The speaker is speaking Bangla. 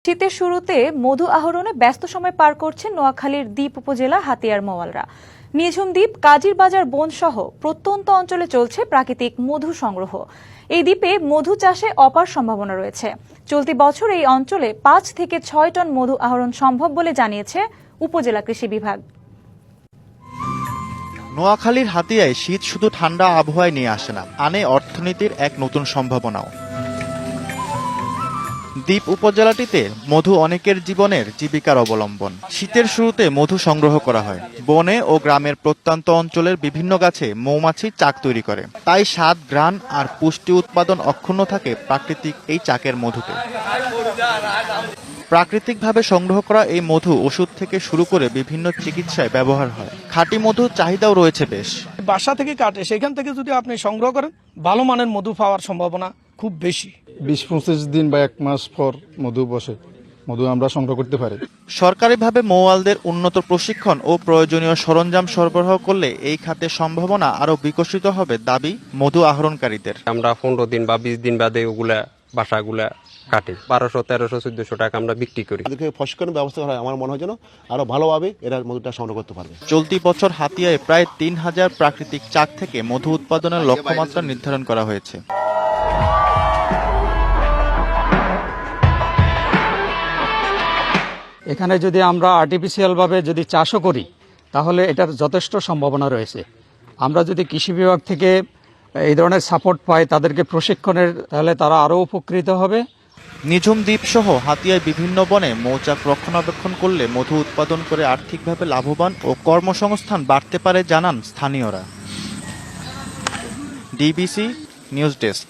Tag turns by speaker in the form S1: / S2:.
S1: শীতের শুরুতে মধু আহরণে ব্যস্ত সময় পার করছেন নোয়াখালীর দ্বীপ উপজেলা হাতিয়ার মওয়ালরা। নিঝুম দ্বীপ, কাজীর বাজার বন সহ প্রত্যন্ত অঞ্চলে চলছে প্রাকৃতিক মধু সংগ্রহ। এই দ্বীপে মধু চাষে অপার সম্ভাবনা রয়েছে। চলতি বছর এই অঞ্চলে 5 থেকে 6 টন মধু আহরণ সম্ভব বলে জানিয়েছে উপজেলা কৃষি বিভাগ।
S2: নোয়াখালীর হাতিয়ায় শীত শুধু ঠান্ডা আবহাওয়ায় নিয়ে আসে না, আনে অর্থনীতির এক নতুন সম্ভাবনাও। দ্বীপ উপজেলাটিতে মধু অনেকের জীবনের জীবিকার অবলম্বন। শীতের শুরুতে মধু সংগ্রহ করা হয়। বনে ও গ্রামের প্রত্যন্ত অঞ্চলের বিভিন্ন গাছে মৌমাছি চাক তৈরি করে, তাই স্বাদ, ঘ্রাণ আর পুষ্টি উৎপাদন অক্ষুণ্ণ থাকে প্রাকৃতিক এই চাকের মধুতে। প্রাকৃতিকভাবে সংগ্রহ করা এই মধু ওষুধ থেকে শুরু করে বিভিন্ন চিকিৎসায় ব্যবহার হয়। খাঁটি মধুর চাহিদাও রয়েছে বেশ।
S3: বাসা থেকে কাটে, সেখান থেকে যদি আপনি সংগ্রহ করেন ভালো মানের মধু পাওয়ার সম্ভাবনা খুব বেশি।
S4: 20-25 দিন বা 1 মাস পর মধু বসে, মধু আমরা সংগ্রহ করতে পারি।
S2: সরকারিভাবে মৌয়ালদের উন্নত প্রশিক্ষণ ও প্রয়োজনীয় সরঞ্জাম সরবরাহ করলে এই খাতের সম্ভাবনা আরো বিকশিত হবে দাবি মধু আহরণকারীদের।
S5: আমরা 15 দিন বা 20 দিন বাদে ওগুলা বাসাগুলা কাটি, 1200, 1300, 1400 টাকা আমরা বিক্রি করি।
S6: প্রশিক্ষণের ব্যবস্থা করা হয়, আমার মনে হয় যেন আরো ভালোভাবে এরা মধুটা সংগ্রহ করতে পারবে।
S2: চলতি বছর হাতিয়ায় প্রায় 3000 প্রাকৃতিক চাক থেকে মধু উৎপাদনের লক্ষ্যমাত্রা নির্ধারণ করা হয়েছে।
S7: এখানে যদি আমরা আর্টিফিশিয়ালভাবে যদি চাষও করি তাহলে এটার যথেষ্ট সম্ভাবনা রয়েছে। আমরা যদি কৃষি বিভাগ থেকে এই ধরনের সাপোর্ট পাই, তাদেরকে প্রশিক্ষণের, তাহলে তারা আরও উপকৃত হবে।
S2: নিঝুম দ্বীপ সহ হাতিয়ায় বিভিন্ন বনে মৌচাক রক্ষণাবেক্ষণ করলে মধু উৎপাদন করে আর্থিকভাবে লাভবান ও কর্মসংস্থান বাড়তে পারে জানান স্থানীয়রা। DBC news desk.